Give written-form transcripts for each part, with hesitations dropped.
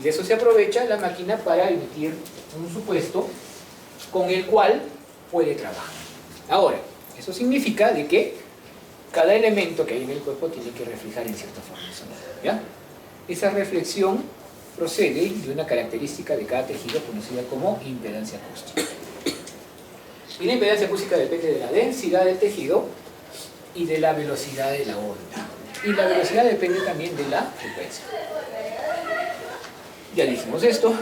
De eso se aprovecha la máquina para emitir un supuesto con el cual puede trabajar. Ahora, eso significa de que cada elemento que hay en el cuerpo tiene que reflejar en cierta forma el sonido, ¿ya? Esa reflexión procede de una característica de cada tejido conocida como impedancia acústica. Y la impedancia acústica depende de la densidad del tejido y de la velocidad de la onda. Y la velocidad depende también de la frecuencia. Ya dijimos esto.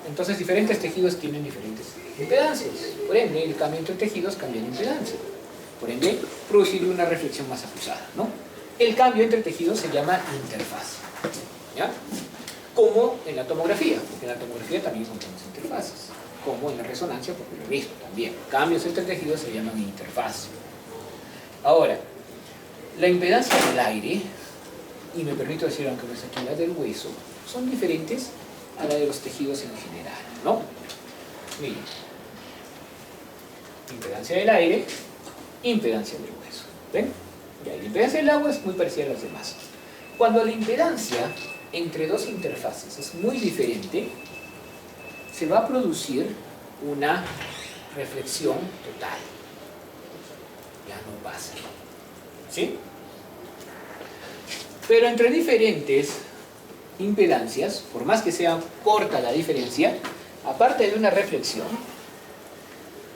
Entonces diferentes tejidos tienen diferentes impedancias. Por ende, el cambio entre tejidos cambia la impedancia. Por ende, produce una reflexión más acusada, ¿no? El cambio entre tejidos se llama interfaz, ¿ya? Como en la tomografía, porque en la tomografía también encontramos interfaces. Como en la resonancia, porque lo mismo también. Cambios entre tejidos se llaman interfaz. Ahora, la impedancia del aire, y me permito decir, aunque no es aquí la del hueso, son diferentes a la de los tejidos en general, ¿no? Miren, impedancia del aire, impedancia del hueso, ¿ven? Y la impedancia del agua es muy parecida a las demás. Cuando la impedancia entre dos interfaces es muy diferente, se va a producir una reflexión total. Ya no pasa, ¿sí? Pero entre diferentes impedancias, por más que sea corta la diferencia, aparte de una reflexión,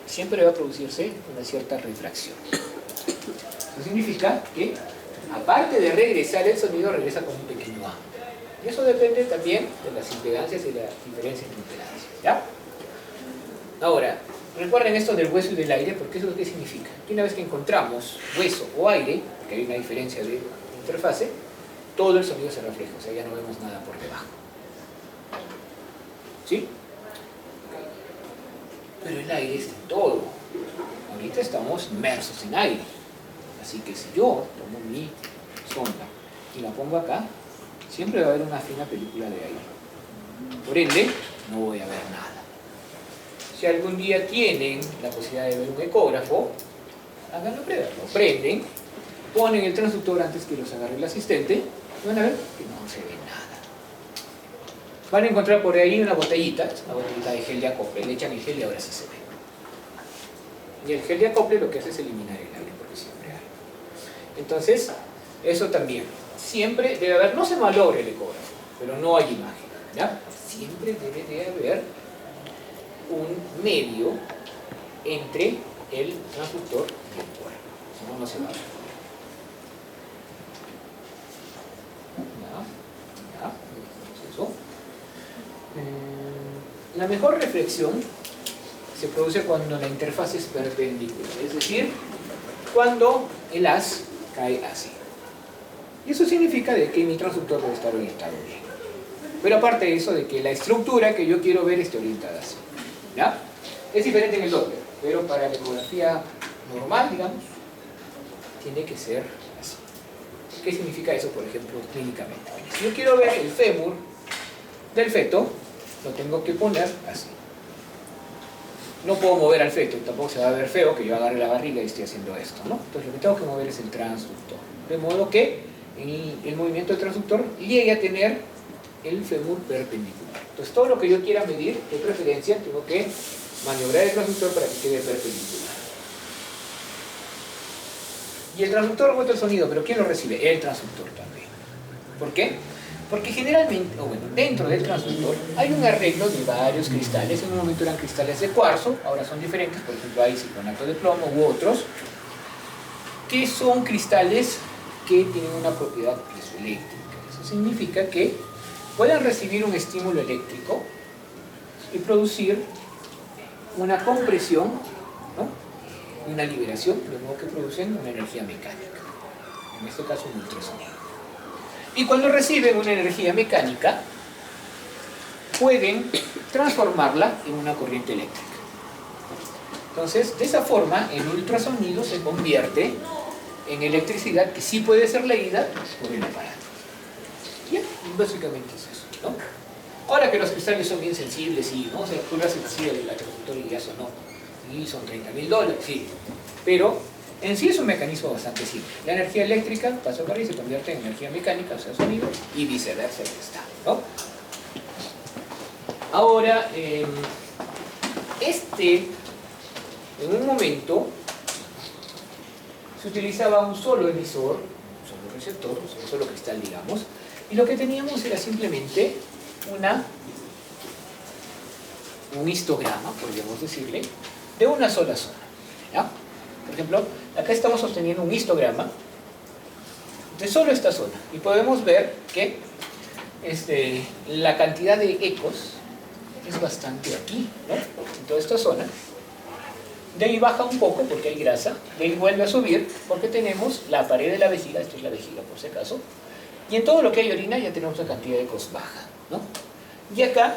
siempre va a producirse una cierta refracción. Eso significa que, aparte de regresar el sonido, regresa con un pequeño ángulo. Y eso depende también de las impedancias y las diferencias de impedancia, ¿ya? Ahora, recuerden esto del hueso y del aire, porque eso es lo que significa. Que una vez que encontramos hueso o aire, que hay una diferencia de interfase, todo el sonido se refleja, o sea, ya no vemos nada por debajo. ¿Sí? Pero el aire está en todo. Ahorita estamos inmersos en aire. Así que si yo tomo mi sonda y la pongo acá, siempre va a haber una fina película de aire. Por ende, no voy a ver nada. Si algún día tienen la posibilidad de ver un ecógrafo, hagan la prueba. Lo prenden, ponen el transductor antes que los agarre el asistente, y van a ver que no se ve nada. Van a encontrar por ahí una botellita de gel de acople, le echan el gel y ahora sí se ve. Y el gel de acople lo que hace es eliminar el aire, porque siempre hay. Entonces, eso también. Siempre debe haber, no se malogra el ecógrafo, pero no hay imagen, ¿ya? Siempre debe de haber un medio entre el transductor y el cuerpo, si no, no se va a ver. Eso. La mejor reflexión se produce cuando la interfaz es perpendicular, es decir, cuando el haz cae así. Y eso significa de que mi transductor debe estar orientado bien. Pero aparte de eso, de que la estructura que yo quiero ver esté orientada así, ¿ya? Es diferente en el Doppler, pero para la ecografía normal, digamos, tiene que ser así. ¿Qué significa eso, por ejemplo, clínicamente? Si yo quiero ver el fémur del feto, lo tengo que poner así. No puedo mover al feto, tampoco se va a ver feo que yo agarre la barriga y esté haciendo esto, ¿no? Entonces lo que tengo que mover es el transductor. De modo que el movimiento del transductor llegue a tener el fémur perpendicular. Entonces todo lo que yo quiera medir, de preferencia, tengo que maniobrar el transductor para que quede perpendicular. Y el transductor bota el sonido, pero ¿quién lo recibe? El transductor también. ¿Por qué? Porque generalmente, o bueno, dentro del transductor hay un arreglo de varios cristales. En un momento eran cristales de cuarzo, ahora son diferentes, por ejemplo hay citronato de plomo u otros, que son cristales que tienen una propiedad piezoeléctrica. Eso significa que pueden recibir un estímulo eléctrico y producir una compresión, ¿no? Y una liberación, de modo que producen una energía mecánica, en este caso un ultrasonido. Y cuando reciben una energía mecánica, pueden transformarla en una corriente eléctrica. Entonces, de esa forma, el ultrasonido se convierte en electricidad que sí puede ser leída por el aparato. Bien, básicamente es eso, ¿no? Ahora que los cristales son bien sensibles y no, o sea, tú lo haces así la transductor y ya sonó, y son $30.000, sí, pero en sí es un mecanismo bastante simple. La energía eléctrica pasa por ahí y se convierte en energía mecánica, o sea, sonido, y viceversa, ya está, ¿no? Ahora, en un momento, se utilizaba un solo emisor, un solo receptor, un solo cristal, digamos, y lo que teníamos era simplemente un histograma, podríamos decirle, de una sola zona. ¿Ya? Por ejemplo, acá estamos obteniendo un histograma de solo esta zona, y podemos ver que la cantidad de ecos es bastante aquí, ¿no? En toda esta zona. De ahí baja un poco porque hay grasa, de ahí vuelve a subir porque tenemos la pared de la vejiga, esto es la vejiga por si acaso, y en todo lo que hay orina ya tenemos una cantidad de ecos baja, ¿no? Y acá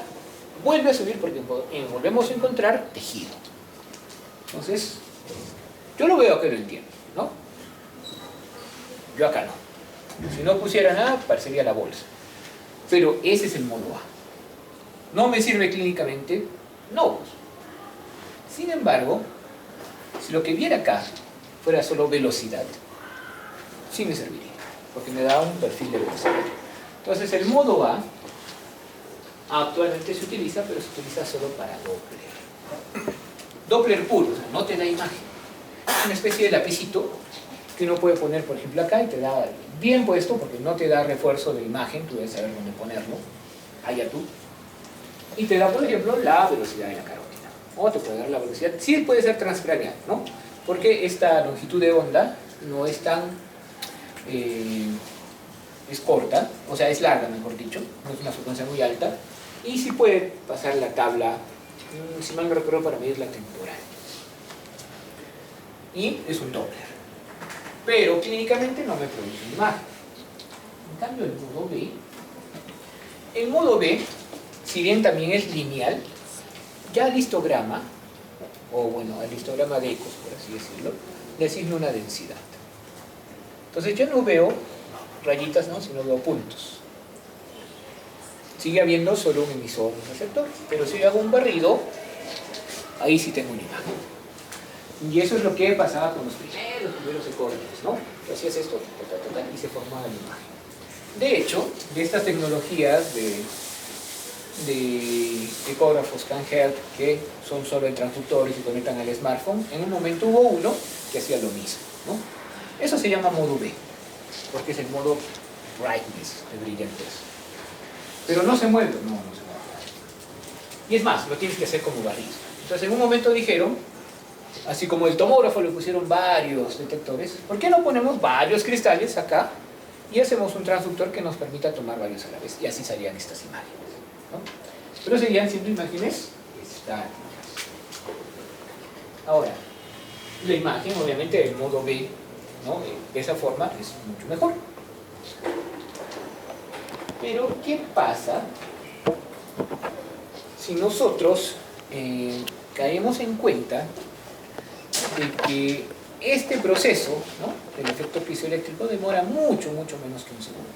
vuelve a subir porque volvemos a encontrar tejido. Entonces, yo lo veo que lo entiendo, ¿no? Yo acá no. Si no pusiera nada, parecería la bolsa. Pero ese es el modo A. ¿No me sirve clínicamente? No. Sin embargo, si lo que viera acá fuera solo velocidad, sí me serviría, porque me da un perfil de velocidad. Entonces el modo A actualmente se utiliza, pero se utiliza solo para Doppler. Doppler puro, o sea, no te da imagen. Es una especie de lapicito que uno puede poner, por ejemplo, acá y te da bien puesto, porque no te da refuerzo de imagen, tú debes saber dónde ponerlo, allá tú. Y te da, por ejemplo, la velocidad de la carótida. O te puede dar la velocidad, sí puede ser transcranial, ¿no? Porque esta longitud de onda no es tan, es corta, o sea, es larga, mejor dicho, no es una frecuencia muy alta, y sí puede pasar la tabla, si mal no recuerdo, para medir la temporal. Y es un Doppler. Pero clínicamente no me produce imagen. En cambio, el modo B, si bien también es lineal, ya al histograma, o bueno, al histograma de ecos, por así decirlo, le asigno una densidad. Entonces yo no veo rayitas, ¿no? Sino veo puntos. Sigue habiendo solo un emisor, un receptor, pero si yo hago un barrido, ahí sí tengo una imagen. Y eso es lo que pasaba con los primeros ecógrafos, ¿no? Tú hacías esto, y se formaba la imagen. De hecho, de estas tecnologías de ecógrafos handheld que son solo de transductores y conectan al smartphone, en un momento hubo uno que hacía lo mismo, ¿no? Eso se llama modo B, porque es el modo brightness, de brillantez. Pero no se mueve, no se mueve. Y es más, lo tienes que hacer como barrido. Entonces en un momento dijeron, así como el tomógrafo le pusieron varios detectores, ¿por qué no ponemos varios cristales acá y hacemos un transductor que nos permita tomar varios a la vez? Y así salían estas imágenes, ¿no? Pero serían siendo imágenes estáticas. Ahora, la imagen, obviamente, del modo B, ¿no? De esa forma es mucho mejor. Pero, ¿qué pasa si nosotros caemos en cuenta de que este proceso, ¿no? del efecto piezoeléctrico demora mucho menos que un segundo?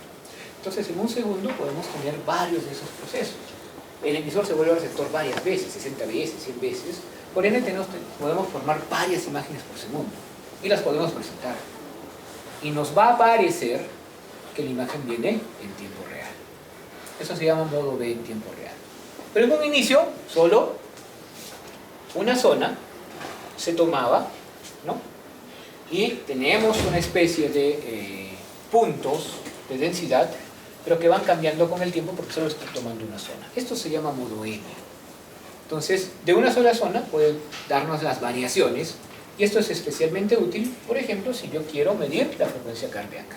Entonces, en un segundo podemos tener varios de esos procesos. El emisor se vuelve receptor varias veces, 60 veces, 100 veces. Por ende, podemos formar varias imágenes por segundo y las podemos presentar. Y nos va a parecer que la imagen viene en tiempo real. Eso se llama modo B en tiempo real. Pero en un inicio, solo una zona se tomaba, ¿no? Y tenemos una especie de puntos de densidad, pero que van cambiando con el tiempo porque solo está tomando una zona. Esto se llama modo N. Entonces, de una sola zona puede darnos las variaciones, y esto es especialmente útil, por ejemplo, si yo quiero medir la frecuencia cardíaca.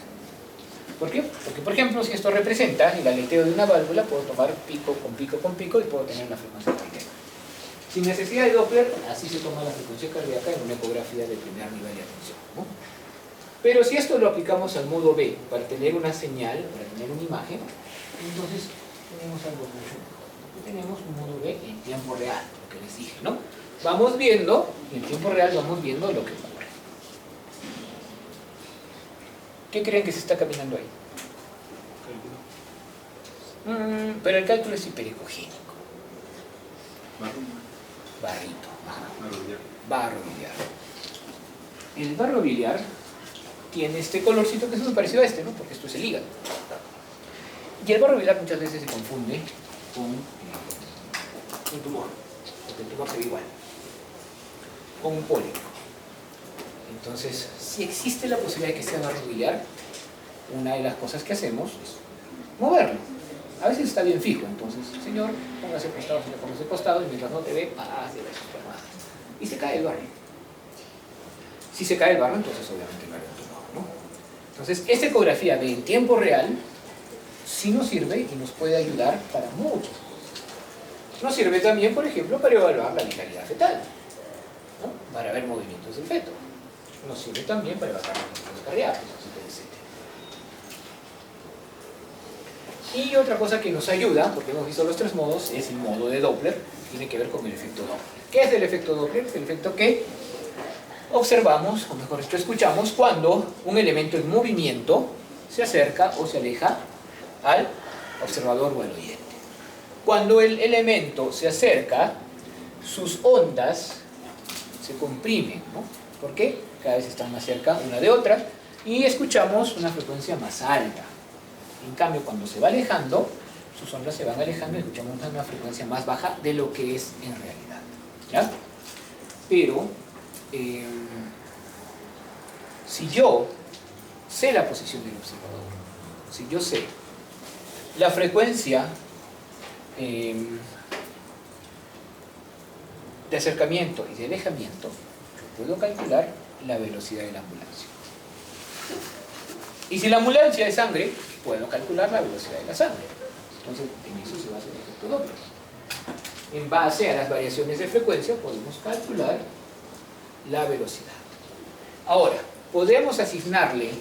¿Por qué? Porque, por ejemplo, si esto representa el aleteo de una válvula, puedo tomar pico con pico con pico y puedo tener la frecuencia cardíaca. Sin necesidad de Doppler, así se toma la frecuencia cardíaca en una ecografía de primer nivel de atención, ¿no? Pero si esto lo aplicamos al modo B para tener una señal, para tener una imagen, entonces tenemos algo mucho mejor. Tenemos un modo B en tiempo real, lo que les dije, ¿no? Vamos viendo, y en tiempo real vamos viendo lo que ocurre. ¿Qué creen que se está caminando ahí? Pero el cálculo es hiperecogénico. Barrito. Barro biliar. El barro biliar tiene este colorcito que es muy parecido a este, ¿no? Porque esto es el hígado. Y el barro biliar muchas veces se confunde con un tumor, porque el tumor se ve igual, o un pólipo. Entonces, si existe la posibilidad de que sea barro biliar, una de las cosas que hacemos es moverlo. A veces está bien fijo, entonces, señor, póngase acostado, señor, póngase acostado, y mientras no te ve, pase la supermada. Y se cae el barro. Si se cae el barro, entonces obviamente no hay un tumor, ¿no? Entonces, esta ecografía de en tiempo real sí nos sirve y nos puede ayudar para muchas cosas. Nos sirve también, por ejemplo, para evaluar la vitalidad fetal, ¿no? Para ver movimientos del feto. Nos sirve también para evaluar movimientos cardíacos, etc. Y otra cosa que nos ayuda, porque hemos visto los tres modos, es el modo de Doppler, que tiene que ver con el efecto Doppler. ¿Qué es el efecto Doppler? Es el efecto que observamos, o mejor dicho, escuchamos cuando un elemento en movimiento se acerca o se aleja al observador o al oyente. Cuando el elemento se acerca, sus ondas se comprimen, ¿no? ¿Por qué? Cada vez están más cerca una de otra y escuchamos una frecuencia más alta. En cambio, cuando se va alejando, sus ondas se van alejando y escuchamos una frecuencia más baja de lo que es en realidad, ¿ya? Pero, si yo sé la posición del observador, si yo sé la frecuencia de acercamiento y de alejamiento, yo puedo calcular la velocidad de la ambulancia. Y si la ambulancia es sangre, puedo calcular la velocidad de la sangre. Entonces, en eso se basa el efecto Doppler. En base a las variaciones de frecuencia, podemos calcular la velocidad. Ahora, podemos asignarle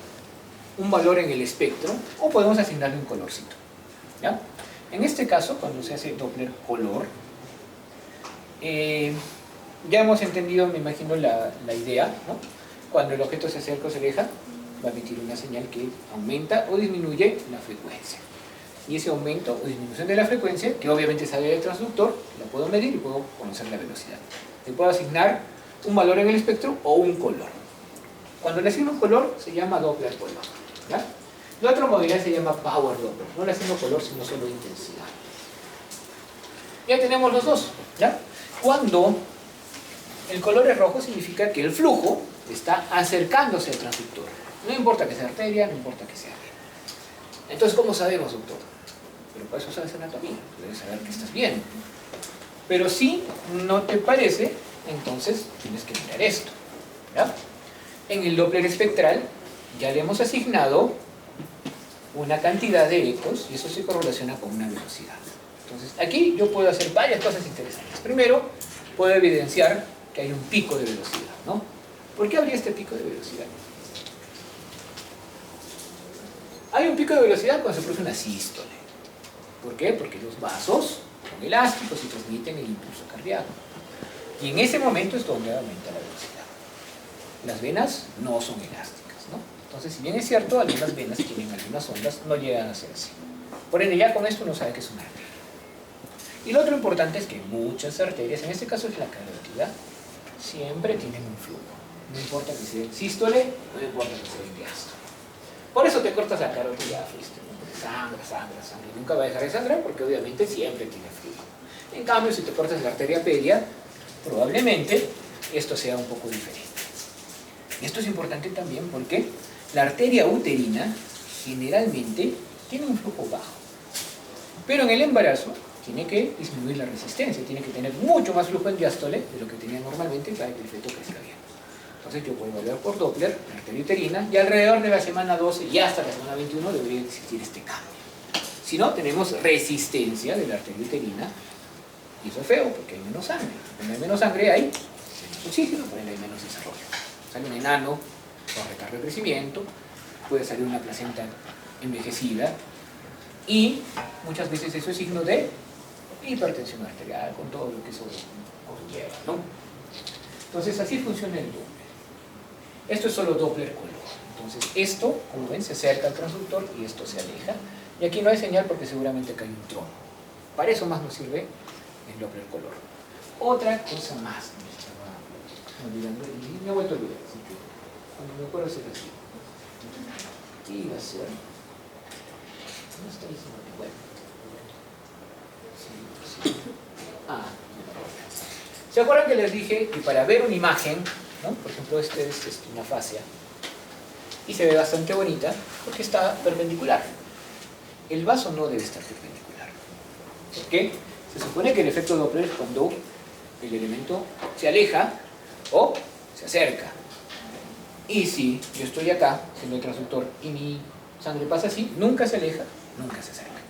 un valor en el espectro o podemos asignarle un colorcito, ¿ya? En este caso, cuando se hace Doppler color, ya hemos entendido, me imagino, la idea, ¿no? Cuando el objeto se acerca o se aleja, va a emitir una señal que aumenta o disminuye la frecuencia. Y ese aumento o disminución de la frecuencia, que obviamente sale del transductor, la puedo medir y puedo conocer la velocidad. Le puedo asignar un valor en el espectro o un color. Cuando le asigno un color, se llama Doppler color, ¿ya? La otra modalidad se llama Power Doppler. No le asigno color, sino solo intensidad. Ya tenemos los dos, ¿ya? Cuando el color es rojo, significa que el flujo está acercándose al transductor. No importa que sea arteria, no importa que sea vena. Entonces, ¿cómo sabemos, doctor? Pero para eso sabes anatomía, debes saber que estás bien. Pero si no te parece, entonces tienes que mirar esto, ¿ya? En el Doppler espectral ya le hemos asignado una cantidad de ecos y eso se correlaciona con una velocidad. Entonces, aquí yo puedo hacer varias cosas interesantes. Primero, puedo evidenciar que hay un pico de velocidad, ¿no? ¿Por qué habría este pico de velocidad? Hay un pico de velocidad cuando se produce una sístole. ¿Por qué? Porque los vasos son elásticos y transmiten el impulso cardíaco. Y en ese momento es donde aumenta la velocidad. Las venas no son elásticas, ¿no? Entonces, si bien es cierto, algunas venas tienen algunas ondas, no llegan a ser así. Por ende, ya con esto uno sabe que es una arteria. Y lo otro importante es que muchas arterias, en este caso es la carótida, siempre tienen un flujo. No importa que sea en sístole, no importa que sea en diástole. Por eso te cortas la carótida, fuiste, ¿no? Sangra. Nunca va a dejar de sangrar porque obviamente siempre tiene flujo. En cambio, si te cortas la arteria pedia, probablemente esto sea un poco diferente. Esto es importante también porque la arteria uterina generalmente tiene un flujo bajo. Pero en el embarazo tiene que disminuir la resistencia, tiene que tener mucho más flujo en diástole de lo que tenía normalmente para que el feto crezca bien. Entonces yo puedo evaluar por Doppler la arteria uterina y alrededor de la semana 12 y hasta la semana 21 debería existir este cambio. Si no, tenemos resistencia de la arteria uterina y eso es feo porque hay menos sangre. Cuando hay menos sangre hay menos oxígeno, por ende hay menos desarrollo. Sale un enano con retardo de crecimiento, puede salir una placenta envejecida y muchas veces eso es signo de hipertensión arterial con todo lo que eso conlleva, ¿no? Entonces así funciona el Doppler. Esto es solo Doppler color. Entonces esto, como ven, se acerca al transductor y esto se aleja. Y aquí no hay señal porque seguramente acá hay un trono. Para eso más nos sirve el Doppler color. Otra cosa más, me estaba olvidando, y me he vuelto a olvidar, así que cuando me acuerdo se lo digo. ¿Qué iba a ser? No está diciendo que bueno. Sí. ¿Se acuerdan que les dije que para ver una imagen, ¿no? Por ejemplo, este es una fascia, y se ve bastante bonita porque está perpendicular? El vaso no debe estar perpendicular. ¿Por qué? Se supone que el efecto Doppler es cuando el elemento se aleja o se acerca. Y si yo estoy acá, siendo el transductor, y mi sangre pasa así, nunca se aleja, nunca se acerca.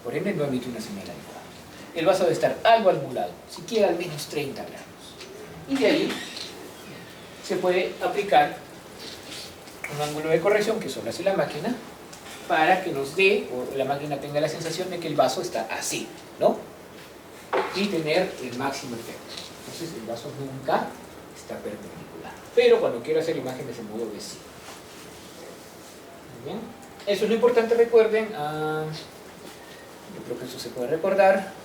Por ende, no emite una señal adecuada. El vaso debe estar algo angulado, siquiera al menos 30 grados. Y de ahí se puede aplicar un ángulo de corrección que solo hace la máquina para que nos dé, o la máquina tenga la sensación de que el vaso está así, ¿no? Y tener el máximo efecto. Entonces el vaso nunca está perpendicular. Pero cuando quiero hacer imágenes en modo de sí. Muy bien. Eso es lo importante, recuerden. Yo creo que eso se puede recordar.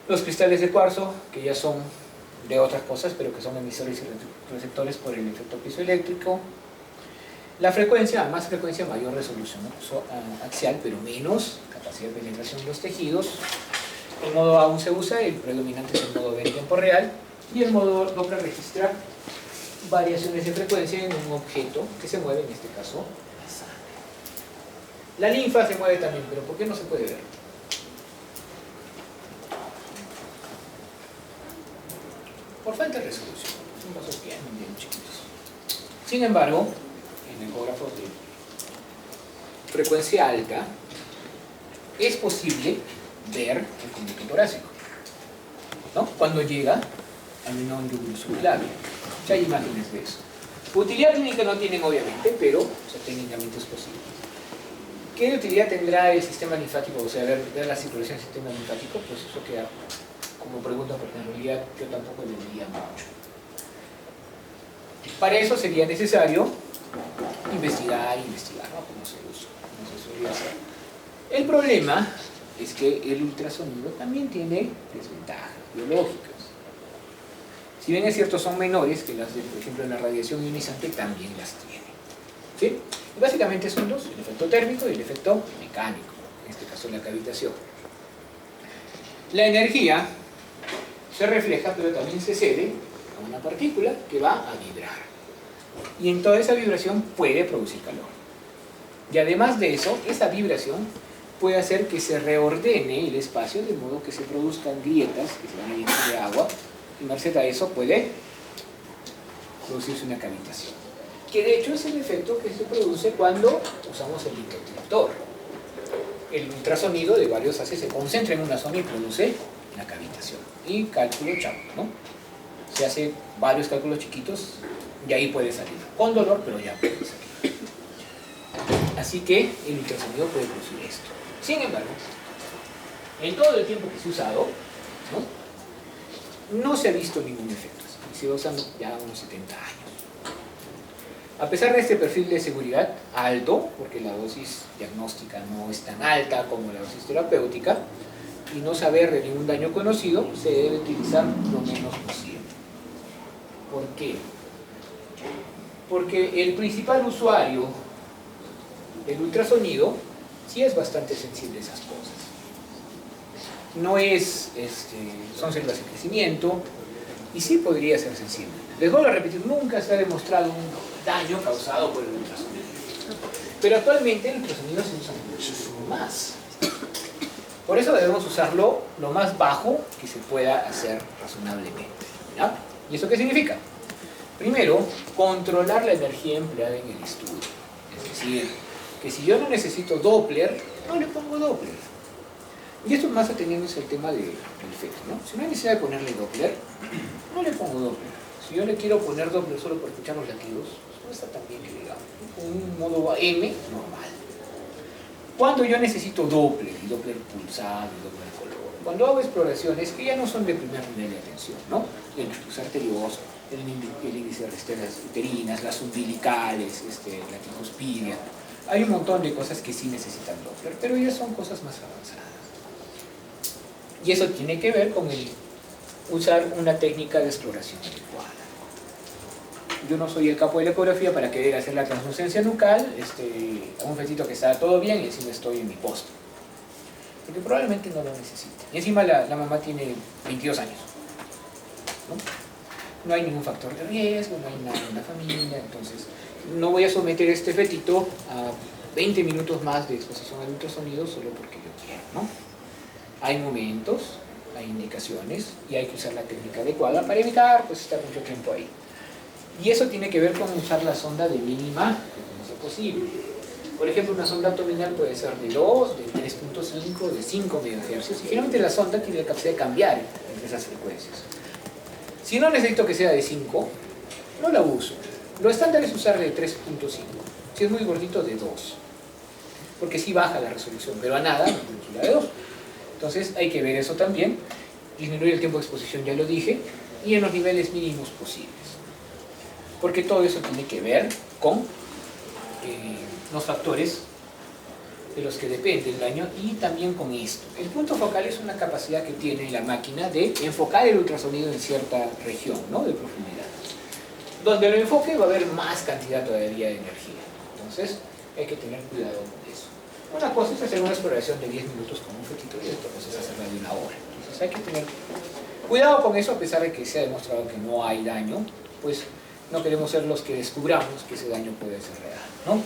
Los cristales de cuarzo, que ya son de otras cosas, pero que son emisores y receptores por el efecto piezoeléctrico. La frecuencia, a más frecuencia, mayor resolución, ¿no? Axial, pero menos capacidad de penetración de los tejidos. El modo A aún se usa, el predominante es el modo B en tiempo real, y el modo Doppler registra variaciones de frecuencia en un objeto que se mueve, en este caso, la sangre. La linfa se mueve también, pero ¿por qué no se puede ver? Por falta de resolución. Son vasos bien chiquitos. Sin embargo, en ecógrafos de frecuencia alta, es posible ver el conducto torácico, ¿no? Cuando llega al menón yugulosubilable. Ya hay imágenes de eso. Utilidad clínica no tienen, obviamente, pero técnicamente es posible. ¿Qué utilidad tendrá el sistema linfático? O sea, ver la circulación del sistema linfático, pues eso queda como pregunta, porque en realidad yo tampoco le diría mucho. Para eso sería necesario investigar, ¿no? Cómo se usa, cómo se suele hacer. El problema es que el ultrasonido también tiene desventajas biológicas. Si bien es cierto, son menores que las de, por ejemplo, la radiación ionizante, también las tiene. ¿Sí? Y básicamente son dos, el efecto térmico y el efecto mecánico, en este caso la cavitación. La energía se refleja, pero también se cede a una partícula que va a vibrar. Y en toda esa vibración puede producir calor. Y además de eso, esa vibración puede hacer que se reordene el espacio de modo que se produzcan grietas que se van a llenar de agua, y merced a eso puede producirse una cavitación. Que de hecho es el efecto que se produce cuando usamos el detector. El ultrasonido de varios haces se concentra en una zona y produce la cavitación. Y cálculo chavo, ¿no? Se hace varios cálculos chiquitos y ahí puede salir. Con dolor, pero ya puede salir. Así que el ultrasonido puede producir esto. Sin embargo, en todo el tiempo que se ha usado, no se ha visto ningún efecto. Se va usando ya unos 70 años. A pesar de este perfil de seguridad alto, porque la dosis diagnóstica no es tan alta como la dosis terapéutica, y no saber de ningún daño conocido, se debe utilizar lo menos posible. ¿Por qué? Porque el principal usuario del ultrasonido sí es bastante sensible a esas cosas. No es, son células de crecimiento, y sí podría ser sensible. Les vuelvo a repetir, nunca se ha demostrado un daño causado por el ultrasonido. Pero actualmente el ultrasonido se usa muchísimo más. Por eso debemos usarlo lo más bajo que se pueda hacer razonablemente, ¿ya? ¿Y eso qué significa? Primero, controlar la energía empleada en el estudio. Es decir, que si yo no necesito Doppler, no le pongo Doppler. Y esto más ateniéndose al tema del efecto, ¿no? Si no hay necesidad de ponerle Doppler, no le pongo Doppler. Si yo le quiero poner Doppler solo por escuchar los latidos, no está tan bien que digamos. Con un modo M normal. Cuando yo necesito Doppler, y Doppler pulsado, y Doppler color, cuando hago exploraciones que ya no son de primer nivel de atención, ¿no? El reflujo arterioso, el índice de resteras uterinas, las umbilicales, la tricuspidia. Hay un montón de cosas que sí necesitan Doppler, pero ya son cosas más avanzadas. Y eso tiene que ver con el usar una técnica de exploración adecuada. Yo no soy el capo de la ecografía para querer hacer la translucencia nucal a un fetito que está todo bien y encima estoy en mi posto. Porque probablemente no lo necesite. Y encima la mamá tiene 22 años. ¿no? No hay ningún factor de riesgo, no hay nada en la familia, entonces no voy a someter este fetito a 20 minutos más de exposición al ultrasonido solo porque yo quiero, ¿no? Hay momentos, hay indicaciones y hay que usar la técnica adecuada para evitar pues, estar mucho tiempo ahí. Y eso tiene que ver con usar la sonda de mínima frecuencia posible. Por ejemplo, una sonda abdominal puede ser de 2, de 3.5, de 5 MHz y generalmente la sonda tiene la capacidad de cambiar entre esas frecuencias. Si no necesito que sea de 5, no la uso. Lo estándar es usar de 3.5. Si es muy gordito, de 2. Porque sí baja la resolución, pero a nada, no tenemos la de 2. Entonces hay que ver eso también. Disminuir el tiempo de exposición, ya lo dije, y en los niveles mínimos posibles. Porque todo eso tiene que ver con los factores de los que depende el daño y también con esto. El punto focal es una capacidad que tiene la máquina de enfocar el ultrasonido en cierta región, ¿no? De profundidad. Donde lo enfoque va a haber más cantidad todavía de energía. Entonces hay que tener cuidado con eso. Una cosa es hacer una exploración de 10 minutos con un fetito y otra cosa es hacerla de 1 hora. Entonces hay que tener cuidado con eso, a pesar de que se ha demostrado que no hay daño, pues no queremos ser los que descubramos que ese daño puede ser real, ¿no?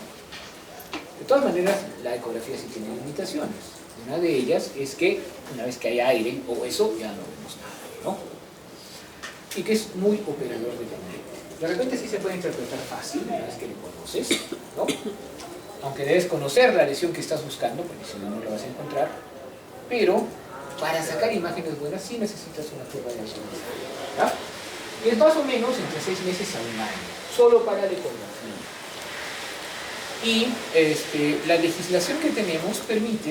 De todas maneras, la ecografía sí tiene limitaciones. Una de ellas es que una vez que hay aire o eso, ya no vemos nada, ¿no? Y que es muy operador dependiente. De repente sí se puede interpretar fácil una vez que lo conoces, ¿no? Aunque debes conocer la lesión que estás buscando, porque si no, no la vas a encontrar. Pero para sacar imágenes buenas sí necesitas una prueba de absolución, ¿ya? Y es más o menos entre 6 meses a 1 año, solo para la ecografía. Y la legislación que tenemos permite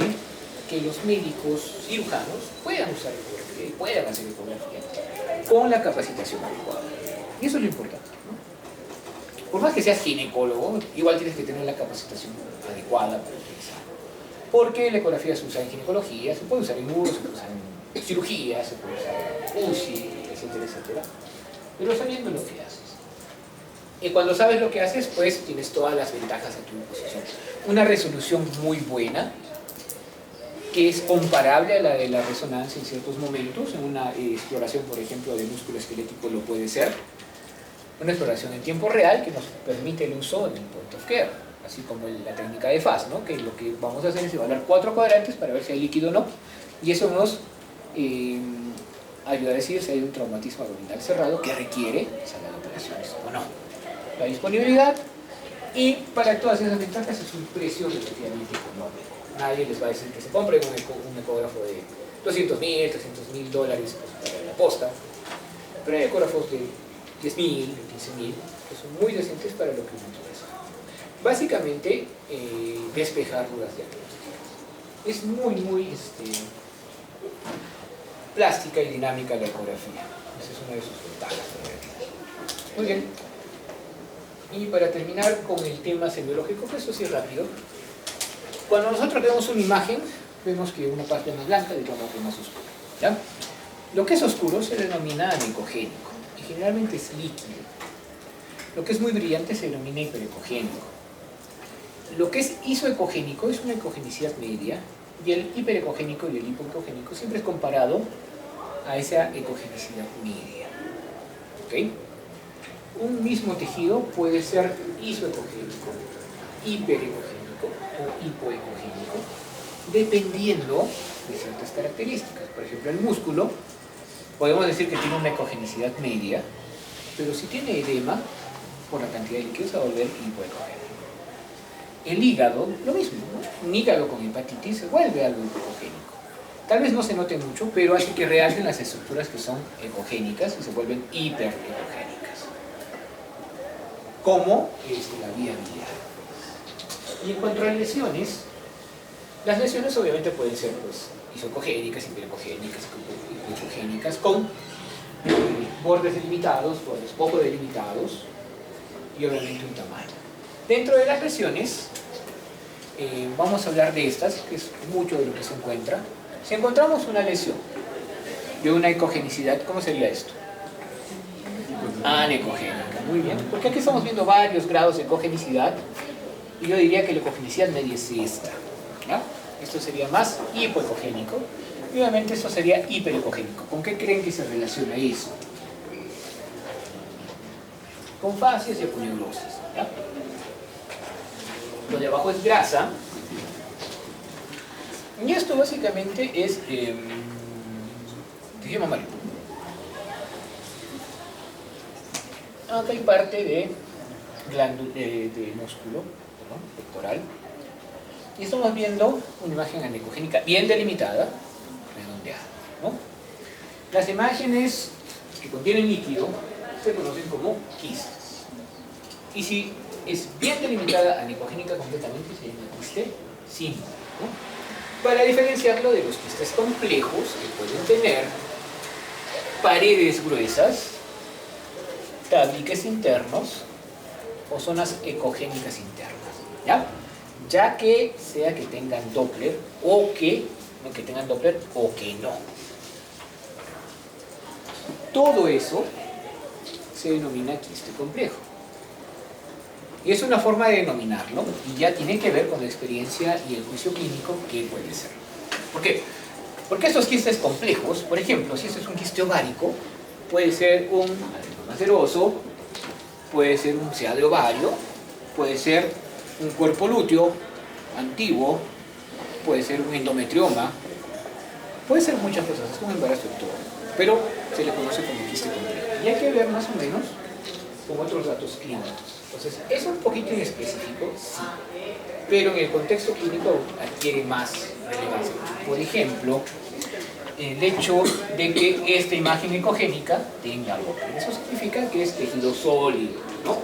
que los médicos cirujanos puedan usar ecografía y puedan hacer ecografía con la capacitación adecuada. Y eso es lo importante, ¿no? Por más que seas ginecólogo, igual tienes que tener la capacitación adecuada para utilizar. Porque la ecografía se usa en ginecología, se puede usar en uro, se puede usar en cirugía, se puede usar en UCI, etcétera, etcétera. Pero sabiendo lo que haces. Y cuando sabes lo que haces, pues tienes todas las ventajas a tu disposición. Una resolución muy buena, que es comparable a la de la resonancia en ciertos momentos. En una exploración, por ejemplo, de músculo esquelético lo puede ser. Una exploración en tiempo real que nos permite el uso en el point of care, así como la técnica de FAST, ¿no? Que lo que vamos a hacer es evaluar 4 cuadrantes para ver si hay líquido o no. Y eso nos ayuda a decir si hay un traumatismo abdominal cerrado que requiere sala de operaciones o no. La disponibilidad, y para todas esas ventajas es un precio relativamente económico. Nadie les va a decir que se compre un ecógrafo de $200,000, $300,000 pues, para la posta, pero hay ecógrafos de $10,000, de $15,000 que son muy decentes para lo que uno quiere hacer. Básicamente, despejar dudas diagnósticas. Es muy plástica y dinámica la ecografía. Esa es una de sus ventajas. Muy bien. Y para terminar con el tema semiológico, pues eso sí es rápido. Cuando nosotros vemos una imagen, vemos que una parte es más blanca y otra parte es más oscura, ¿ya? Lo que es oscuro se denomina anecogénico y generalmente es líquido. Lo que es muy brillante se denomina hiperecogénico. Lo que es isoecogénico es una ecogenicidad media, y el hiperecogénico y el hipoecogénico siempre es comparado a esa ecogenicidad media. ¿Ok? Un mismo tejido puede ser isoecogénico, hiperecogénico o hipoecogénico, dependiendo de ciertas características. Por ejemplo, el músculo, podemos decir que tiene una ecogenicidad media, pero si tiene edema, por la cantidad de líquido se va a volver hipoecogénico. El hígado, lo mismo, ¿no? Un hígado con hepatitis se vuelve algo hipoecogénico. Tal vez no se note mucho, pero hace que realcen las estructuras que son ecogénicas y se vuelven hiperecogénicas. Como la vía biliar. Y en cuanto a las lesiones obviamente pueden ser pues, isocogénicas, hiperecogénicas, hipoecogénicas, con bordes delimitados, bordes poco delimitados y obviamente un tamaño. Dentro de las lesiones, vamos a hablar de estas, que es mucho de lo que se encuentra. Si encontramos una lesión de una ecogenicidad, ¿cómo sería esto? Anecogénica, muy bien, porque aquí estamos viendo varios grados de ecogenicidad y yo diría que la ecogenicidad media es esta, ¿no? Esto sería más hipoecogénico y obviamente esto sería hiperecogénico. ¿Con qué creen que se relaciona eso? con fascias y aponeurosis. ¿Ya? Lo de abajo es grasa. Y esto básicamente es tejido mamario. Acá hay parte de músculo, perdón, pectoral. Y estamos viendo una imagen anecogénica bien delimitada, redondeada, ¿no? Las imágenes que contienen líquido se conocen como quistes. Y si es bien delimitada anecogénica completamente, se llama quiste simple, ¿no? Para diferenciarlo de los quistes complejos, que pueden tener paredes gruesas, tabiques internos o zonas ecogénicas internas, ¿ya? Ya que sea que tengan Doppler o que tengan Doppler o que no. Todo eso se denomina quiste complejo. Y es una forma de denominarlo y ya tiene que ver con la experiencia y el juicio clínico que puede ser. ¿Por qué? Porque estos quistes complejos, por ejemplo, si este es un quiste ovárico, puede ser un adenoma seroso, puede ser un CA de ovario, puede ser un cuerpo lúteo antiguo, puede ser un endometrioma, puede ser muchas cosas, es un embarazo de todo, pero se le conoce como quiste complejo. Y hay que ver más o menos con otros datos clínicos. Entonces, es un poquito inespecífico, sí, pero en el contexto clínico adquiere más relevancia. Por ejemplo, el hecho de que esta imagen ecogénica tenga Doppler. Eso significa que es tejido sólido, ¿no?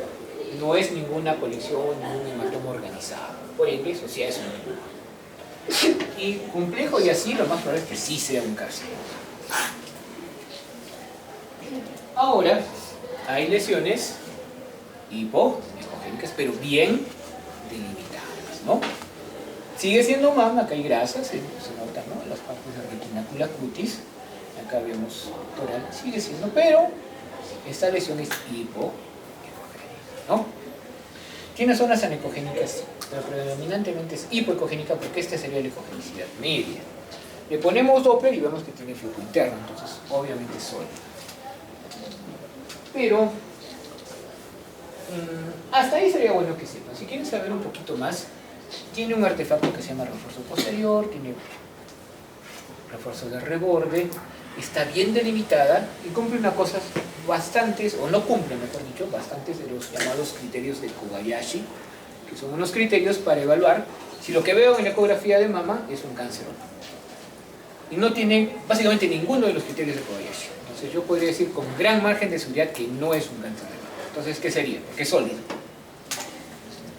No es ninguna colección, ningún hematoma organizado. Por ende, eso sí es un tumor. Y complejo y así, lo más probable es que sí sea un carcinoma. Ahora, hay lesiones hipoecogénicas, pero bien delimitadas, ¿no? Sigue siendo mama, acá hay grasa, se nota, ¿no? En las partes de retinácula cutis, acá vemos toral, sigue siendo, pero esta lesión es hipoecogénica, ¿no? Tiene zonas anecogénicas, pero predominantemente es hipoecogénica porque esta sería la ecogenicidad media. Le ponemos Doppler y vemos que tiene flujo interno, entonces obviamente es sólido. Pero hasta ahí sería bueno que sepan. Si quieren saber un poquito más, tiene un artefacto que se llama refuerzo posterior, tiene refuerzo de reborde, está bien delimitada y cumple unas cosas bastantes, o no cumple, mejor dicho, bastantes de los llamados criterios de Kobayashi, que son unos criterios para evaluar si lo que veo en la ecografía de mama es un cáncer o no. Y no tiene básicamente ninguno de los criterios de Kobayashi. Entonces yo podría decir con gran margen de seguridad que no es un cáncer de mama. Entonces, ¿qué sería? Porque es sólido.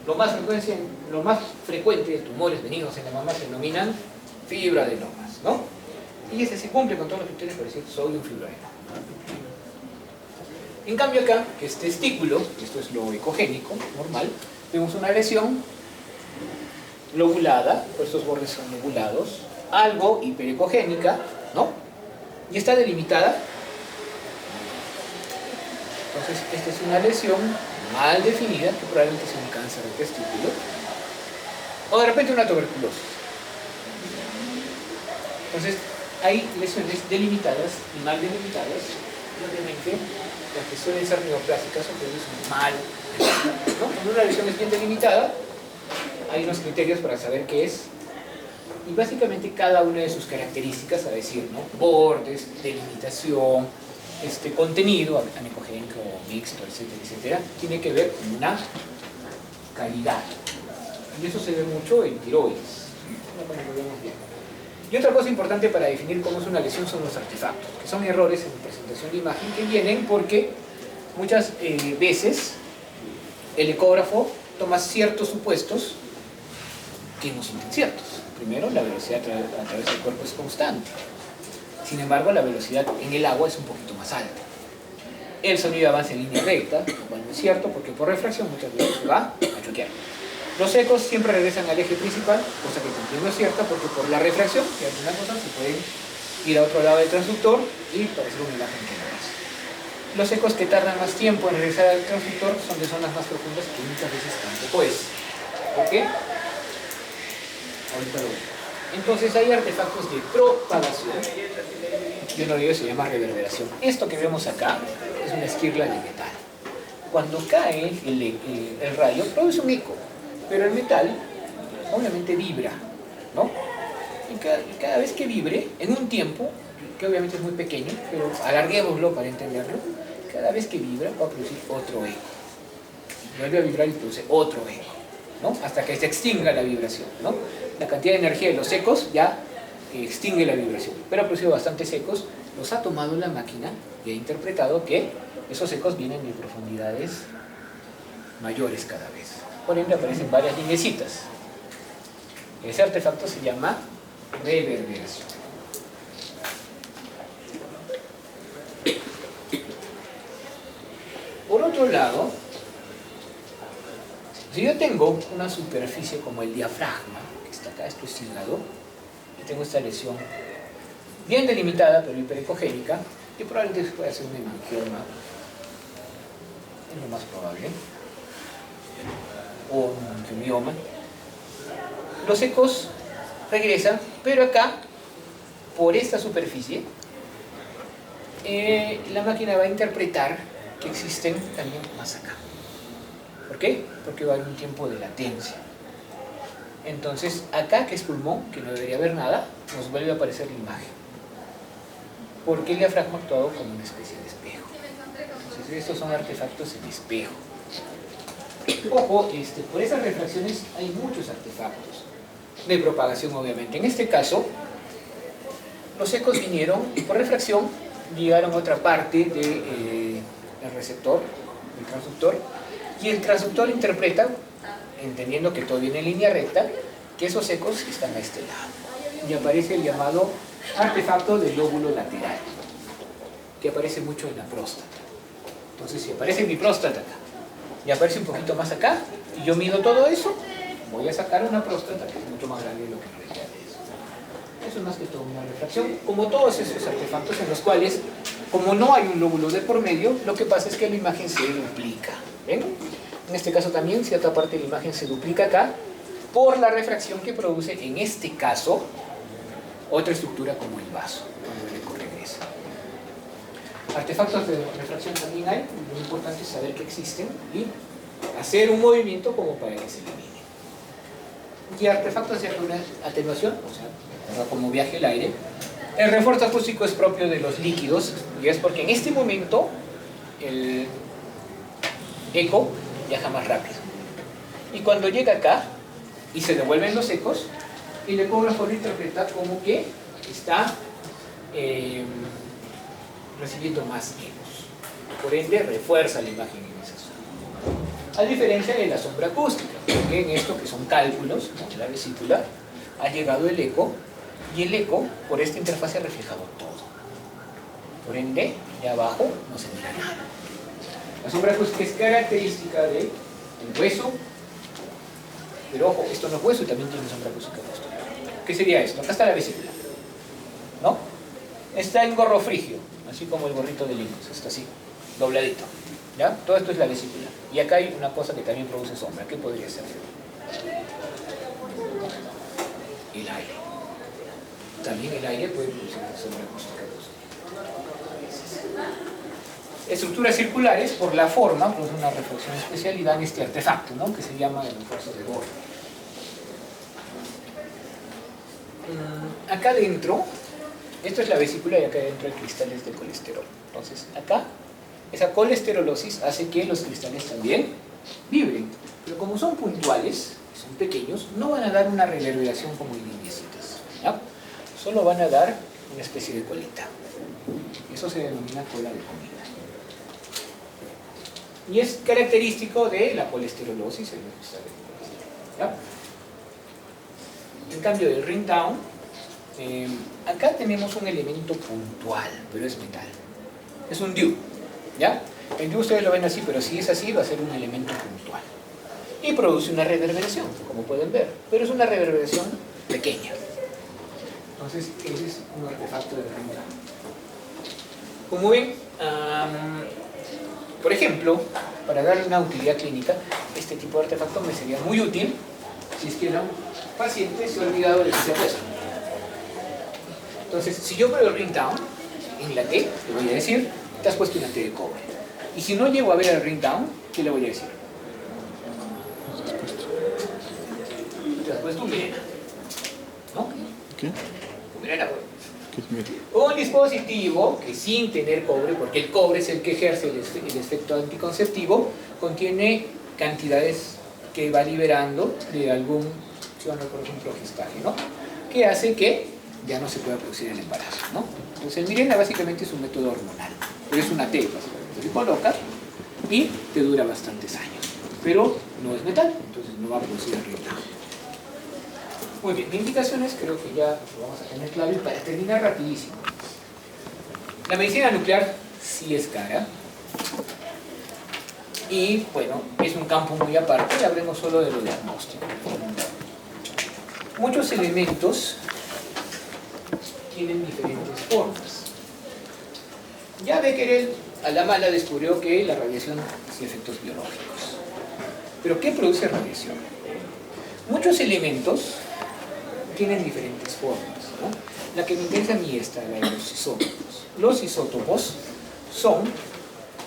Lo más frecuente de tumores benignos en la mama se denominan fibroadenomas, ¿no? Y ese sí cumple con todos los criterios para decir soy un fibroadenoma. En cambio acá, que es testículo, esto es lo ecogénico, normal, vemos una lesión lobulada, pues estos bordes son lobulados, algo hiperecogénica, ¿no? Y está delimitada. Entonces, esta es una lesión mal definida, que probablemente sea un cáncer de testículo, o de repente una tuberculosis. Entonces, hay lesiones delimitadas y mal delimitadas, y obviamente las que suelen ser neoplásicas son mal delimitadas, ¿no? Cuando una lesión es bien delimitada, hay unos criterios para saber qué es, y básicamente cada una de sus características, a decir, ¿no? Bordes, delimitación, contenido anecogénico, mixto, etcétera, etcétera, tiene que ver con una calidad. Y eso se ve mucho en tiroides. Y otra cosa importante para definir cómo es una lesión son los artefactos, que son errores en la presentación de imagen que vienen porque muchas veces el ecógrafo toma ciertos supuestos que no son ciertos. Primero, la velocidad a través del cuerpo es constante. Sin embargo, la velocidad en el agua es un poquito más alta. El sonido avanza en línea recta, lo cual no es cierto porque por refracción muchas veces se va a choquear. Los ecos siempre regresan al eje principal, cosa que también no es cierta porque por la refracción, que algunas cosas se pueden ir a otro lado del transductor y parecer una imagen que no es. Los ecos que tardan más tiempo en regresar al transductor son de zonas más profundas que muchas veces tampoco es. ¿Por qué? Ahorita lo vemos. Entonces hay artefactos de propagación y uno de ellos se llama reverberación. Esto que vemos acá es una esquirla de metal. cuando cae el rayo produce un eco, pero el metal obviamente vibra, ¿no? Y cada vez que vibre, en un tiempo, que obviamente es muy pequeño, pero alarguémoslo para entenderlo, cada vez que vibra va a producir otro eco. Vuelve a vibrar y produce otro eco, ¿no? Hasta que se extinga la vibración, ¿no? La cantidad de energía de los ecos ya extingue la vibración, pero ha producido bastantes ecos, los ha tomado la máquina y ha interpretado que esos ecos vienen de profundidades mayores cada vez. Por ende aparecen varias lineecitas. Ese artefacto se llama reverberación. Por otro lado, si yo tengo una superficie como el diafragma, que está acá, esto es hígado, y tengo esta lesión bien delimitada pero hiperecogénica, y probablemente pueda ser un hemangioma, es lo más probable, o un angiomioma. Los ecos regresan, pero acá, por esta superficie, la máquina va a interpretar que existen también más acá. ¿Por qué? Porque va a haber un tiempo de latencia. Entonces, acá, que es pulmón, que no debería haber nada, nos vuelve a aparecer la imagen. Porque el diafragma ha actuado como una especie de espejo. Entonces, estos son artefactos en espejo. Ojo, por esas refracciones hay muchos artefactos de propagación, obviamente. En este caso, los ecos vinieron por refracción, llegaron a otra parte del receptor, el transductor, y el transductor interpreta, entendiendo que todo viene en línea recta, que esos ecos están a este lado. Y aparece el llamado artefacto del lóbulo lateral, que aparece mucho en la próstata. Entonces, si aparece en mi próstata acá, y aparece un poquito más acá, y yo mido todo eso, voy a sacar una próstata que es mucho más grande de lo que en realidad es. Eso es más que todo una refracción, como todos esos artefactos en los cuales, como no hay un lóbulo de por medio, lo que pasa es que la imagen se duplica. ¿Ven? En este caso también, cierta parte de la imagen se duplica acá, por la refracción que produce, en este caso, otra estructura como el vaso, cuando el eco regresa. Artefactos de refracción también hay, lo importante es saber que existen y hacer un movimiento como para que se elimine. Y artefactos de atenuación, o sea, como viaje el aire. El refuerzo acústico es propio de los líquidos, y es porque en este momento el eco viaja más rápido. Y cuando llega acá y se devuelven los ecos, el ecógrafo lo interpreta como que está recibiendo más ecos. Por ende, refuerza la imagen en esa zona. A diferencia de la sombra acústica, porque en esto, que son cálculos, ¿no?, de la vesícula, ha llegado el eco, y el eco, por esta interfaz, ha reflejado todo. Por ende, de abajo no se mira nada. La sombra acústica es característica del hueso, pero ojo, esto no es hueso y también tiene sombra acústica. ¿Qué sería esto? Acá está la vesícula, ¿no? Está en gorro frigio, así como el gorrito de Linus, está así, dobladito, ¿ya? Todo esto es la vesícula. Y acá hay una cosa que también produce sombra. ¿Qué podría ser? El aire. También el aire puede producir sombra acústica. Estructuras circulares, por la forma, produce una reflexión especial y dan este artefacto, ¿no?, que se llama el refuerzo de Bohr. Acá adentro, esto es la vesícula, y acá adentro hay cristales de colesterol. Entonces, acá, esa colesterolosis hace que los cristales también vibren. Pero como son puntuales, son pequeños, no van a dar una reverberación como en lineecitas, ¿ya? Solo van a dar una especie de colita. Eso se denomina cola de comida. Y es característico de la colesterolosis en los cristales de colesterol, ¿ya? En cambio del ring down, acá tenemos un elemento puntual, pero es metal. Es un DUE, ¿ya? El DUE ustedes lo ven así, pero si es así va a ser un elemento puntual. Y produce una reverberación, como pueden ver, pero es una reverberación pequeña. Entonces, ese es un artefacto del ring down. Como ven, por ejemplo, para darle una utilidad clínica, este tipo de artefacto me sería muy útil si es que un paciente se ha olvidado de que se apuesta. Entonces, si yo veo el ring down en la T, le voy a decir, te has puesto una T de cobre. Y si no llego a ver el ring down, ¿qué le voy a decir? Te has puesto un Mirena, ¿no? ¿Qué? Un Mirena, pues. ¿Qué es Mirena? Un dispositivo que sin tener cobre, porque el cobre es el que ejerce el efecto anticonceptivo, contiene cantidades que va liberando de algún, por ejemplo, gestaje, ¿no? Que hace que ya no se pueda producir el embarazo, ¿no? Entonces el Mirena básicamente es un método hormonal, pero es una T, básicamente. Se coloca y te dura bastantes años, pero no es metal, entonces no va a producir el ritmo. Muy bien, de indicaciones creo que ya lo vamos a tener claro. Y para terminar rapidísimo, la medicina nuclear sí es cara y bueno, es un campo muy aparte. Hablemos solo de lo diagnóstico. Muchos elementos tienen diferentes formas. Ya Becquerel a la mala descubrió que la radiación tiene efectos biológicos. ¿Pero qué produce radiación? Muchos elementos tienen diferentes formas, ¿no? La que me interesa a mí es la de los isótopos. Los isótopos son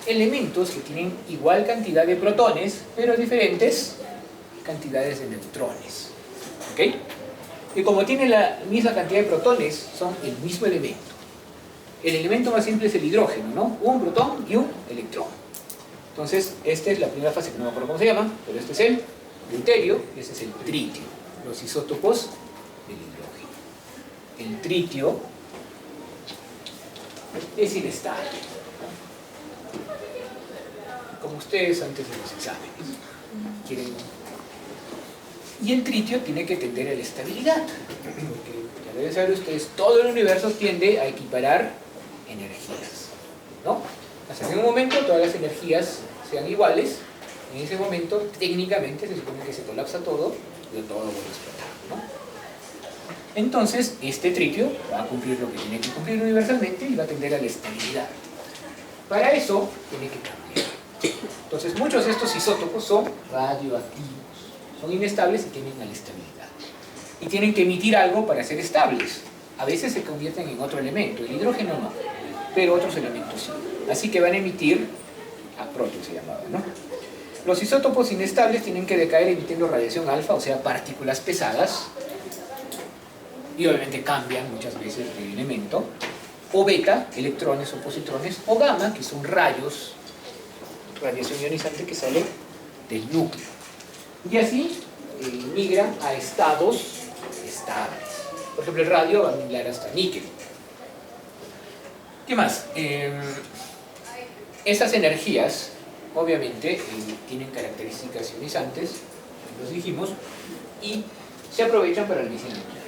elementos que tienen igual cantidad de protones, pero diferentes cantidades de neutrones. ¿Ok? Y como tienen la misma cantidad de protones, son el mismo elemento. El elemento más simple es el hidrógeno, ¿no? Un protón y un electrón. Entonces, esta es la primera fase, que no me acuerdo cómo se llama, pero este es el deuterio y este es el tritio. Los isótopos del hidrógeno. El tritio es inestable, como ustedes antes de los exámenes quieren. Y el tritio tiene que tender a la estabilidad, porque ya deben saber ustedes, todo el universo tiende a equiparar energías, ¿no? Hasta que en un momento todas las energías sean iguales, en ese momento técnicamente se supone que se colapsa todo y todo vuelve a explotar, ¿no? Entonces, este tritio va a cumplir lo que tiene que cumplir universalmente y va a tender a la estabilidad. Para eso, tiene que cambiar. Entonces, muchos de estos isótopos son radioactivos, son inestables y tienen la estabilidad. Y tienen que emitir algo para ser estables. A veces se convierten en otro elemento, el hidrógeno no, pero otros elementos sí. Así que van a emitir, protón se llamaba, ¿no? Los isótopos inestables tienen que decaer emitiendo radiación alfa, o sea, partículas pesadas, y obviamente cambian muchas veces de elemento, o beta, electrones o positrones, o gamma, que son rayos, radiación ionizante que sale del núcleo. Y así migra a estados estables. Por ejemplo, el radio va a migrar hasta níquel. ¿Qué más? Esas energías, obviamente, tienen características ionizantes, los dijimos, y se aprovechan para la medicina nuclear.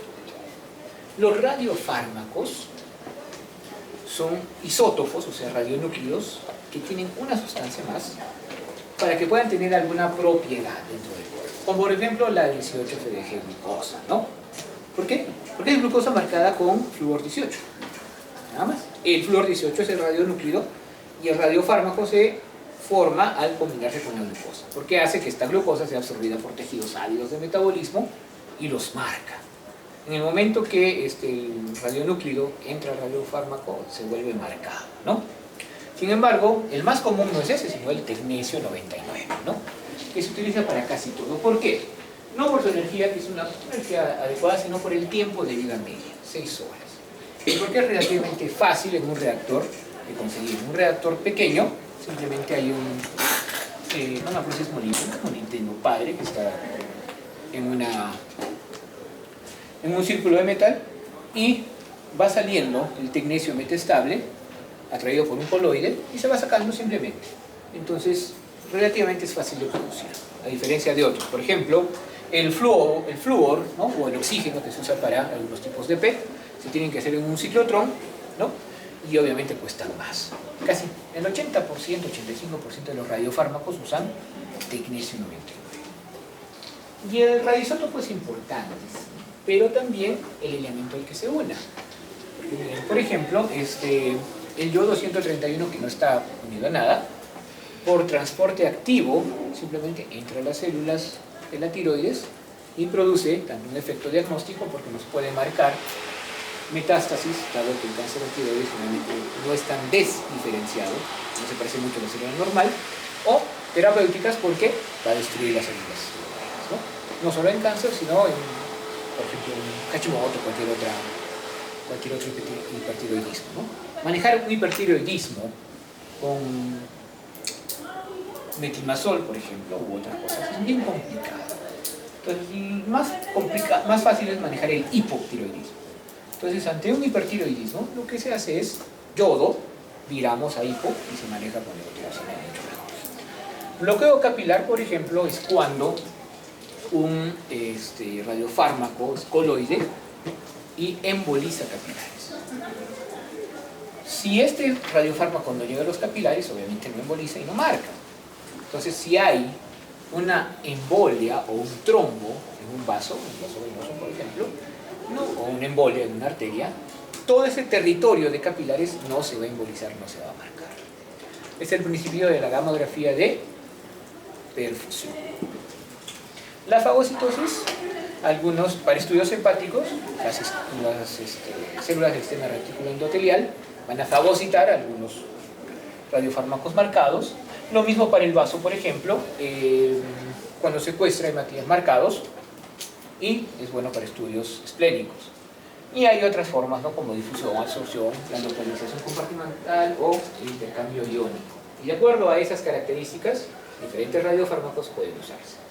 Los radiofármacos son isótopos, o sea, radionúclidos, que tienen una sustancia más para que puedan tener alguna propiedad dentro del cuerpo. Como por ejemplo la 18-FDG glucosa, ¿no? ¿Por qué? Porque es glucosa marcada con flúor 18. Nada más. El flúor 18 es el radionúclido y el radiofármaco se forma al combinarse con la glucosa, porque hace que esta glucosa sea absorbida por tejidos ávidos de metabolismo y los marca. En el momento que el radionúclido entra al radiofármaco, se vuelve marcado, ¿no? Sin embargo, el más común no es ese, sino el tecnesio 99, ¿no? Que se utiliza para casi todo. ¿Por qué? No por su energía, que es una energía adecuada, sino por el tiempo de vida media, 6 horas. Y porque es relativamente fácil en un reactor de conseguir. En un reactor pequeño, simplemente hay no me acuerdo si es molibdeno padre, que está en un círculo de metal, y va saliendo el tecnesio metastable, atraído por un coloide, y se va sacando simplemente. Entonces, relativamente es fácil de producir, a diferencia de otros. Por ejemplo, el flúor, ¿no? O el oxígeno que se usa para algunos tipos de PET, se tienen que hacer en un ciclotrón, ¿no? Y obviamente cuestan más. Casi el 80%, 85% de los radiofármacos usan tecnesio 99. Y el radioisótopo es importante, pero también el elemento al que se una. Por ejemplo, el yodo 131, que no está unido a nada, por transporte activo, simplemente entra a las células de la tiroides y produce tanto un efecto diagnóstico, porque nos puede marcar metástasis, dado que el cáncer de tiroides generalmente no es tan desdiferenciado, no se parece mucho a la célula normal, o terapéuticas porque va a destruir las células, ¿no? No solo en cáncer, sino en, por ejemplo, en Hashimoto o cualquier otro hipertiroidismo, ¿no? Manejar un hipertiroidismo con metilmazol, por ejemplo, u otras cosas, es bien complicado. Entonces, más fácil es manejar el hipotiroidismo. Entonces, ante un hipertiroidismo, lo que se hace es yodo, viramos a hipo y se maneja con levotiroxina mucho mejor. Bloqueo capilar, por ejemplo, es cuando un radiofármaco es coloide y emboliza capilares. Si este radiofármaco no llega a los capilares, obviamente no emboliza y no marca. Entonces, si hay una embolia o un trombo en un vaso venoso, por ejemplo, o una embolia en una arteria, todo ese territorio de capilares no se va a embolizar, no se va a marcar. Es el principio de la gamografía de perfusión. La fagocitosis, algunos, para estudios hepáticos, las células del sistema retículo endotelial van a fagocitar algunos radiofármacos marcados. Lo mismo para el vaso, por ejemplo, cuando secuestra hematíes marcados, y es bueno para estudios esplénicos. Y hay otras formas, ¿no? Como difusión, absorción, la localización compartimental o el intercambio iónico. Y de acuerdo a esas características, diferentes radiofármacos pueden usarse.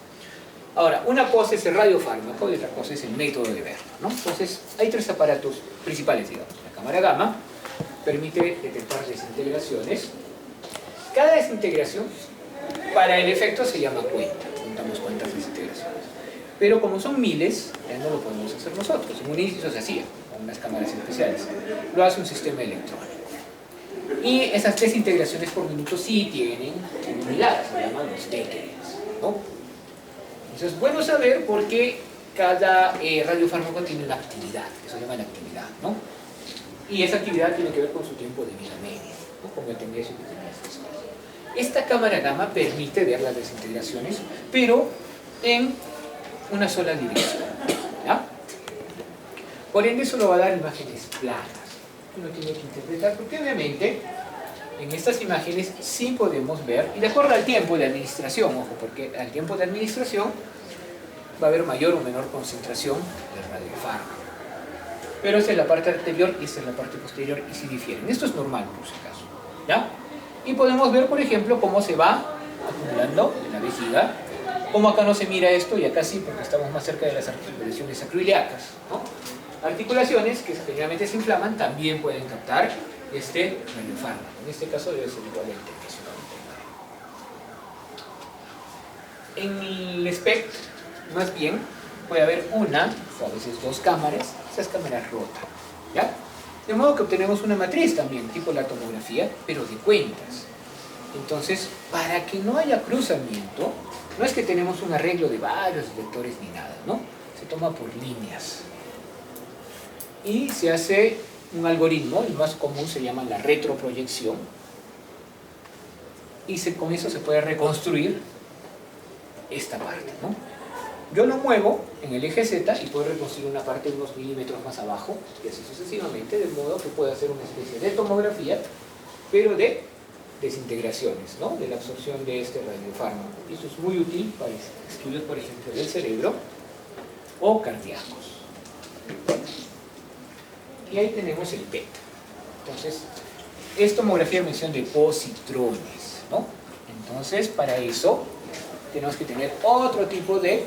Ahora, una cosa es el radiofármaco y otra cosa es el método de verlo, ¿no? Entonces, hay tres aparatos principales, digamos. La cámara gamma permite detectar desintegraciones. Cada desintegración, para el efecto, se llama cuenta. Contamos cuántas desintegraciones. Pero como son miles, ya no lo podemos hacer nosotros. En un inicio se hacía con unas cámaras especiales. Lo hace un sistema electrónico. Y esas desintegraciones por minuto sí tienen unidades, se llaman los becquerels, ¿no? Entonces es bueno saber por qué cada radiofármaco tiene una actividad, eso se llama la actividad, ¿no? Y esa actividad tiene que ver con su tiempo de vida media, ¿no? Como el tengresio que tenía estas cosas. Esta cámara gamma permite ver las desintegraciones, pero en una sola dirección, ¿ya? Por ende, eso lo va a dar imágenes planas. Uno tiene que interpretar, porque obviamente en estas imágenes sí podemos ver, y de acuerdo al tiempo de administración, ojo, porque al tiempo de administración va a haber mayor o menor concentración de radiofármaco. Pero esta es la parte anterior y esta es la parte posterior, y sí difieren. Esto es normal, por si acaso, ¿ya? Y podemos ver, por ejemplo, cómo se va acumulando en la vejiga, como acá no se mira esto y acá sí, porque estamos más cerca de las articulaciones acroiliacas, ¿no? Articulaciones que generalmente se inflaman también pueden captar este radiofármaco. En este caso debe ser igual al tengresio. En el SPECT, más bien, puede haber una o a veces dos cámaras, esas cámaras rotan, ¿ya? De modo que obtenemos una matriz también, tipo la tomografía, pero de cuentas. Entonces, para que no haya cruzamiento, no es que tenemos un arreglo de varios detectores ni nada, ¿no? Se toma por líneas. Y se hace un algoritmo, el más común se llama la retroproyección, y con eso se puede reconstruir esta parte, ¿no? Yo lo muevo en el eje Z y puedo reconstruir una parte unos milímetros más abajo, y así sucesivamente, de modo que puedo hacer una especie de tomografía, pero de desintegraciones, ¿no? De la absorción de este radiofármaco. Y eso es muy útil para estudios, por ejemplo, del cerebro o cardíacos. Y ahí tenemos el PET. Entonces, es tomografía de emisión de positrones, ¿no? Entonces, para eso tenemos que tener otro tipo de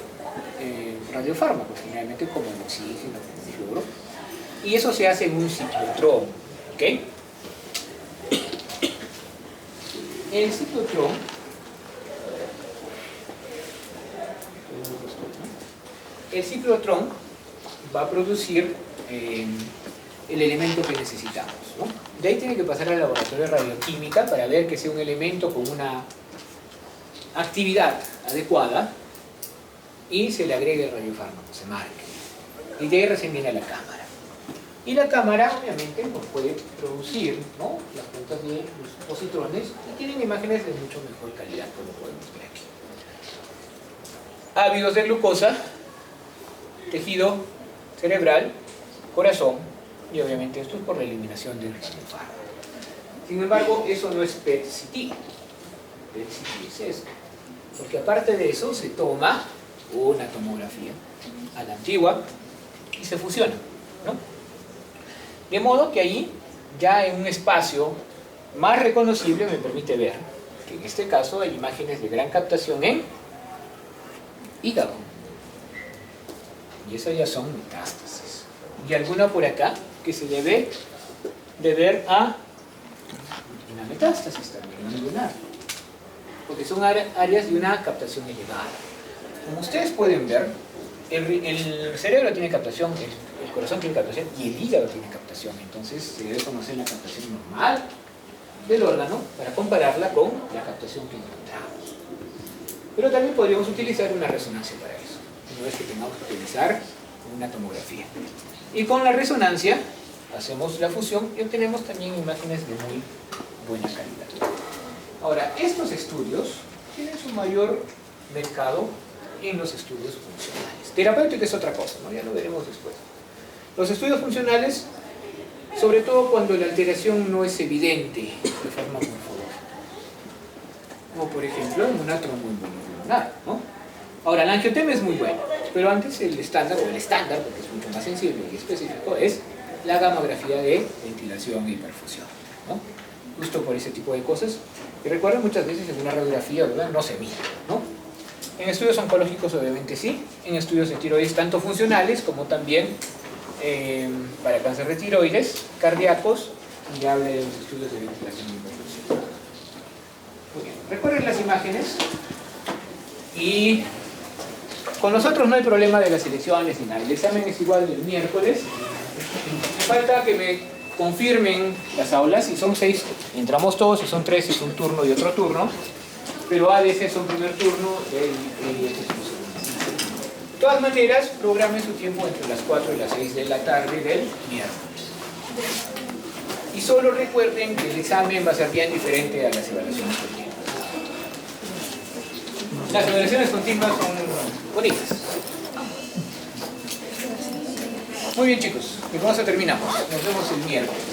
radiofármacos, generalmente como el oxígeno, como el fluoro, y eso se hace en un ciclotrón, ¿ok? El ciclotrón va a producir el elemento que necesitamos, ¿no? De ahí tiene que pasar al laboratorio de radioquímica para ver que sea un elemento con una actividad adecuada y se le agregue el radiofármaco, se marque. Y de ahí recién viene a la cámara. Y la cámara, obviamente, pues puede producir, ¿no?, las puntas de los positrones y tienen imágenes de mucho mejor calidad, como podemos ver aquí. Ávidos de glucosa, tejido cerebral, corazón, y obviamente esto es por la eliminación del radiofarmaco. Sin embargo, eso no es PET-CT. PET-CT es esto. Porque aparte de eso, se toma una tomografía a la antigua y se fusiona, ¿no? De modo que ahí, ya en un espacio más reconocible, me permite ver que en este caso hay imágenes de gran captación en hígado. Y esas ya son metástasis. Y alguna por acá que se debe deber a una metástasis también, lunar. Porque son áreas de una captación elevada. Como ustedes pueden ver, el cerebro tiene captación, el corazón tiene captación y el hígado tiene captación. Entonces se debe conocer la captación normal del órgano para compararla con la captación que encontramos. Pero también podríamos utilizar una resonancia para eso. No es que tengamos que utilizar una tomografía. Y con la resonancia hacemos la fusión y obtenemos también imágenes de muy buena calidad. Ahora, estos estudios tienen su mayor mercado en los estudios funcionales. Terapéutico es otra cosa, ¿no? Ya lo veremos después. Los estudios funcionales, sobre todo cuando la alteración no es evidente de forma morfológica. Como por ejemplo en una tromboembolia pulmonar, ¿no? Ahora, la angiotema es muy buena, pero antes el estándar, porque es mucho más sensible y específico, es la gamografía de ventilación y perfusión, ¿no? Justo por ese tipo de cosas. Y recuerden, muchas veces en una radiografía, ¿verdad?, no se mira, ¿no? En estudios oncológicos obviamente sí, en estudios de tiroides tanto funcionales como también para cáncer de tiroides, cardíacos, y ya hablé de los estudios de ventilación y perfusión. Muy bien, recuerden las imágenes y con nosotros no hay problema de las elecciones ni nada. El examen es igual del miércoles. Me falta que me confirmen las aulas. Si son 6, entramos todos. Si son 3, es un turno y otro turno. Pero ADC son primer turno y este es un segundo. De todas maneras, programen su tiempo entre las 4 y las 6 de la tarde del miércoles. Y solo recuerden que el examen va a ser bien diferente a las evaluaciones continuas. Las evaluaciones continuas son bonitas. Muy bien, chicos, y con eso terminamos. Nos vemos el miércoles.